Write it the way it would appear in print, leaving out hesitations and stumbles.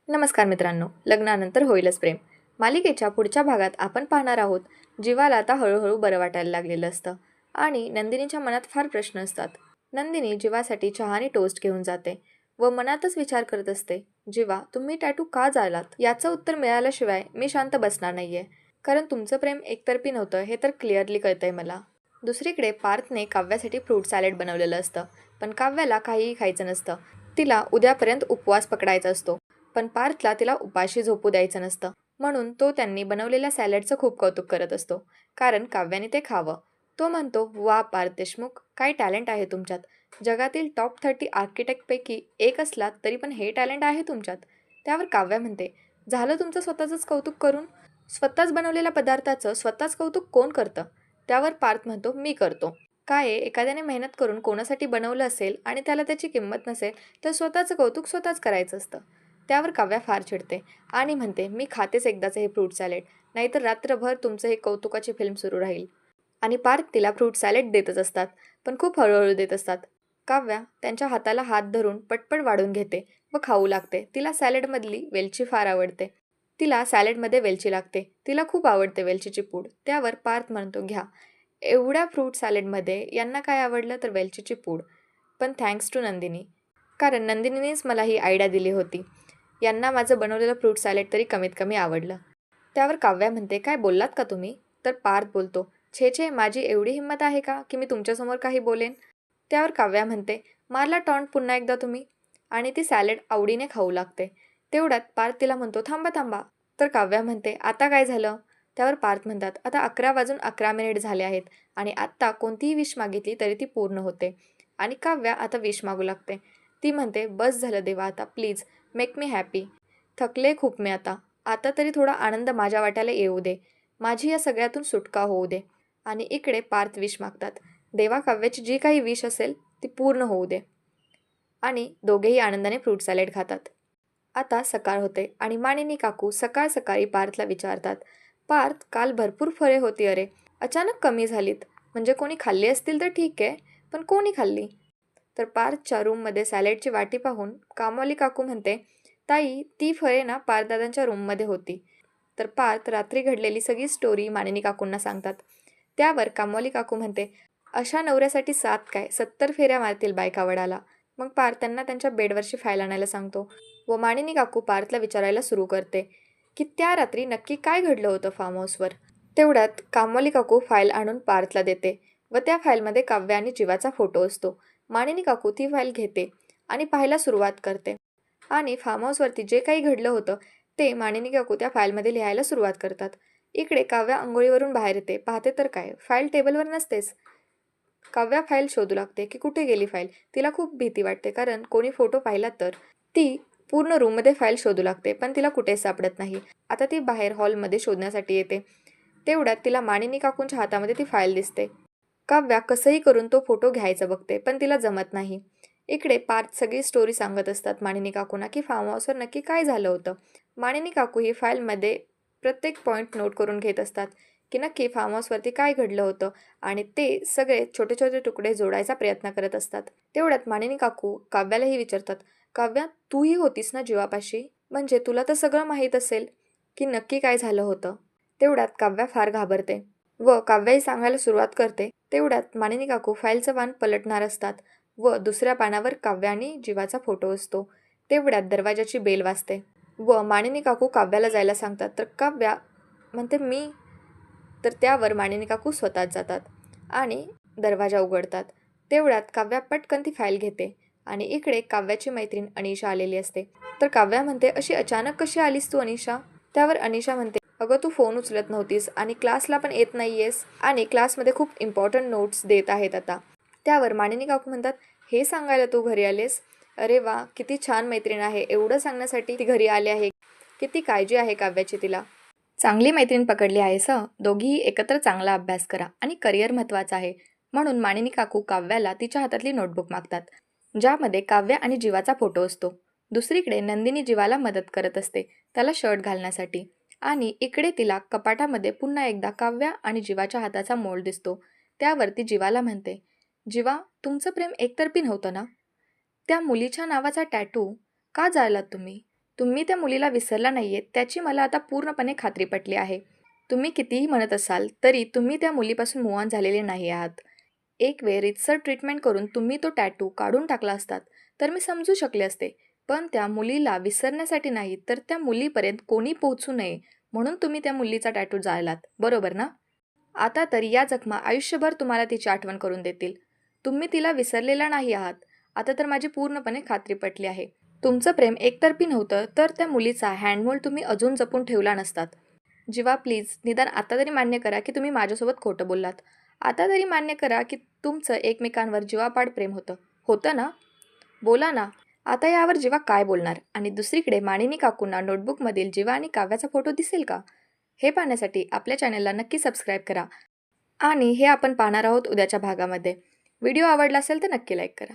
नमस्कार मित्रांनो, लग्नानंतर होईलच प्रेम मालिकेच्या पुढच्या भागात आपण पाहणार आहोत. जीवाला आता हळूहळू बरं वाटायला लागलेलं असतं आणि नंदिनीच्या मनात फार प्रश्न असतात. नंदिनी जीवासाठी चहा आणि टोस्ट घेऊन जाते व मनातच विचार करत असते, जीवा तुम्ही टॅटू का जाळलात याचं उत्तर मिळाल्याशिवाय मी शांत बसणार नाहीये. कारण तुमचं प्रेम एकतर्फी नव्हतं हे तर क्लिअरली कळतंय मला. दुसरीकडे पार्थने काव्यासाठी फ्रूट सॅलेड बनवलेलं असतं, पण काव्याला काहीही खायचं नसतं. तिला उद्यापर्यंत उपवास पकडायचा असतो, पण पार्थला तिला उपाशी झोपू द्यायचं नसतं. म्हणून तो त्यांनी बनवलेल्या सॅलडचं खूप कौतुक करत असतो, कारण काव्याने ते खावं. तो म्हणतो, वा पार्थ देशमुख, काय टॅलेंट आहे तुमच्यात. जगातील टॉप 30 आर्किटेक्टपैकी एक असलात तरी पण हे टॅलेंट आहे तुमच्यात. त्यावर काव्या म्हणते, झालं तुमचं स्वतःचंच कौतुक करून. स्वतःच बनवलेल्या पदार्थाचं स्वतःच कौतुक कोण करतं. त्यावर पार्थ म्हणतो, मी करतो. काय आहे, एखाद्याने मेहनत करून कोणासाठी बनवलं असेल आणि त्याला त्याची किंमत नसेल तर स्वतःचं कौतुक स्वतःच करायचं असतं. त्यावर काव्या फार चिडते आणि म्हणते, मी खातेच एकदाचं हे फ्रूट सॅलेड, नाहीतर रात्रभर तुमचं हे कौतुकाची फिल्म सुरू राहील. आणि पार्थ तिला फ्रूट सॅलेड देतच असतात, पण खूप हळूहळू देत असतात. काव्या त्यांच्या हाताला हात धरून पटपट वाढून घेते व खाऊ लागते. तिला सॅलेडमधली वेलची फार आवडते. तिला सॅलेडमध्ये वेलची लागते. तिला खूप आवडते वेलचीची पूड. त्यावर पार्थ म्हणतो, घ्या. एवढ्या फ्रूट सॅलेडमध्ये यांना काय आवडलं तर वेलचीची पूड. पण थँक्स टू नंदिनी, कारण नंदिनीनेच मला ही आयडिया दिली होती. यांना माझं बनवलेलं फ्रूट सॅलेड तरी कमीत कमी आवडलं. त्यावर काव्या म्हणते, काय बोललात का तुम्ही. तर पार्थ बोलतो, छे छे, माझी एवढी हिंमत आहे का की मी तुमच्यासमोर काही बोलेन. त्यावर काव्या म्हणते, मारला टॉन्ट पुन्हा एकदा तुम्ही. आणि ती सॅलेड आवडीने खाऊ लागते. तेवढ्यात पार्थ तिला म्हणतो, थांबा थांबा. तर काव्या म्हणते, आता काय झालं. त्यावर पार्थ म्हणतात, आता 11 वाजून 11 मिनिट झाले आहेत आणि आत्ता कोणतीही विश मागितली तरी ती पूर्ण होते. आणि काव्या आता विश मागू लागते. ती म्हणते, बस झालं देवा, आता प्लीज मेक मी हॅपी. थकले खूप मी आता. आता तरी थोडा आनंद माझ्या वाट्याला येऊ दे. माझी या सगळ्यातून सुटका होऊ दे. आणि इकडे पार्थ विश मागतात, देवा काव्याची जी काही विश असेल ती पूर्ण होऊ दे. आणि दोघेही आनंदाने फ्रूट सॅलेड खातात. आता सकाळ होते आणि मानिनी काकू सकाळ सकाळी पार्थला विचारतात, पार्थ काल भरपूर फळे होती अरे, अचानक कमी झालीत. म्हणजे कोणी खाल्ली असतील तर ठीक आहे, पण कोणी खाल्ली. तर पार्थच्या रूममध्ये सॅलेडची वाटी पाहून कामवाली काकू म्हणते, ताई ती फळे ना पार्थदादांच्या रूममध्ये होती. तर पार्थ रात्री घडलेली सगळी स्टोरी मानिनी काकूंना सांगतात. त्यावर कामवाली काकू म्हणते, अशा नवऱ्यासाठी 7 काय 70 फेऱ्या मारतील बायका वडाला. मग पार्थ त्यांना त्यांच्या बेडवरची फाईल आणायला सांगतो व मानिनी काकू पार्थला विचारायला सुरू करते की त्या रात्री नक्की काय घडलं होतं फार्म हाऊसवर. तेवढ्यात कामवाली काकू फाईल आणून पार्थला देते व त्या फाईलमध्ये काव्य आणि जीवाचा फोटो असतो. मानिनी काकू ती फाईल घेते आणि पाहायला सुरुवात करते आणि फार्म हाऊसवरती जे काही घडलं होतं ते मानिनी काकू त्या फाईलमध्ये लिहायला सुरुवात करतात. इकडे काव्या अंघोळीवरून बाहेर येते. पाहते तर काय, फाईल टेबलवर नसतेच. काव्या फाईल शोधू लागते की कुठे गेली फाईल. तिला खूप भीती वाटते, कारण कोणी फोटो पाहिला तर. ती पूर्ण रूममध्ये फाईल शोधू लागते, पण तिला कुठेच सापडत नाही. आता ती बाहेर हॉलमध्ये शोधण्यासाठी येते. तेवढ्यात तिला मानिनी काकूंच्या हातामध्ये ती फाईल दिसते. काव्या कसंही करून तो फोटो घ्यायचा बघते, पण तिला जमत नाही. इकडे पार्थ सगळी स्टोरी सांगत असतात मानिनी काकूंना की फार्म हाऊसवर नक्की काय झालं होतं. मानिनी काकू ही फाईलमध्ये प्रत्येक पॉईंट नोट करून घेत असतात की नक्की फार्म हाऊसवरती काय घडलं होतं आणि ते सगळे छोटे छोटे तुकडे जोडायचा प्रयत्न करत असतात. तेवढ्यात मानिनी काकू काव्यालाही विचारतात, काव्या तूही होतीस ना जीवापाशी, म्हणजे तुला तर सगळं माहीत असेल की नक्की काय झालं होतं. तेवढ्यात काव्या फार घाबरते व काव्याही सांगायला सुरुवात करते. तेवढ्यात मानिनी काकू फाईलचं पान पलटणार असतात व दुसऱ्या पानावर काव्या आणि जीवाचा फोटो असतो. तेवढ्यात दरवाजाची बेल वाजते व मानिनी काकू काव्याला जायला सांगतात. तर काव्या म्हणते, मी. तर त्यावर मानिनी काकू स्वतःच जातात आणि दरवाजा उघडतात. तेवढ्यात काव्या पटकन ती फाईल घेते आणि इकडे काव्याची मैत्रीण अनिशा आलेली असते. तर काव्या म्हणते, अशी अचानक कशी आलीस तू अनिशा. त्यावर अनिशा म्हणते, अगं तू फोन उचलत नव्हतीस आणि क्लासला पण येत नाहीयेस आणि क्लासमध्ये खूप इम्पॉर्टंट नोट्स देत आहेत आता. त्यावर मानिनी काकू म्हणतात, हे सांगायला तू घरी आलेस. अरे वा, किती छान मैत्रीण आहे, एवढं सांगण्यासाठी ती घरी आली आहे. किती काळजी आहे काव्याची तिला. चांगली मैत्रीण पकडली आहेस हं. दोघीही एकत्र चांगला अभ्यास करा आणि करिअर महत्त्वाचं आहे. म्हणून मानिनी काकू काव्याला तिच्या हातातली नोटबुक मागतात, ज्यामध्ये काव्य आणि जीवाचा फोटो असतो. दुसरीकडे नंदिनी जीवाला मदत करत असते त्याला शर्ट घालण्यासाठी. आणि इकडे तिला कपाटामध्ये पुन्हा एकदा काव्य आणि जीवाच्या हाताचा मोल्ड दिसतो. त्यावरती जीवाला म्हणते, जीवा तुमचं प्रेम एकतर्फी नव्हतं ना. त्या मुलीच्या नावाचा टॅटू का जाळलात तुम्ही. तुम्ही त्या मुलीला विसरला नाहीये त्याची मला आता पूर्णपणे खात्री पटली आहे. तुम्ही कितीही म्हणत असाल तरी तुम्ही त्या मुलीपासून मूव्ह ऑन झालेले नाही आहात. एक वेळ रीतसर ट्रीटमेंट करून तुम्ही तो टॅटू काढून टाकला असतात तर मी समजू शकले असते. पण त्या मुलीला विसरण्यासाठी नाही तर त्या मुलीपर्यंत कोणी पोहोचू नये म्हणून तुम्ही त्या मुलीचा टॅटू जाळलात, बरोबर ना? आता तर या जखमा आयुष्यभर तुम्हाला तिची आठवण करून देतील. तुम्ही तिला विसरलेला नाही आहात. आता तर माझी पूर्णपणे खात्री पटली आहे. तुमचं प्रेम एकतर्फी नव्हतं तर त्या मुलीचा हँडमोल्ड तुम्ही अजून जपून ठेवला नसतात. जीवा प्लीज निदान आता तरी मान्य करा की तुम्ही माझ्यासोबत खोटं बोललात. आता तरी मान्य करा की तुमचं एकमेकांवर जीवापाड प्रेम होतं. होतं ना? बोला ना. आता यावर जीवा काय बोलणार? आणि दुसरीकडे मानिनी काकूंना नोटबुकमधील जीवा आणि काव्याचा फोटो दिसेल का? हे पाहण्यासाठी आपल्या चॅनलला नक्की सबस्क्राईब करा. आणि हे आपण पाहणार आहोत उद्याच्या भागामध्ये. व्हिडिओ आवडला असेल तर नक्की लाईक करा.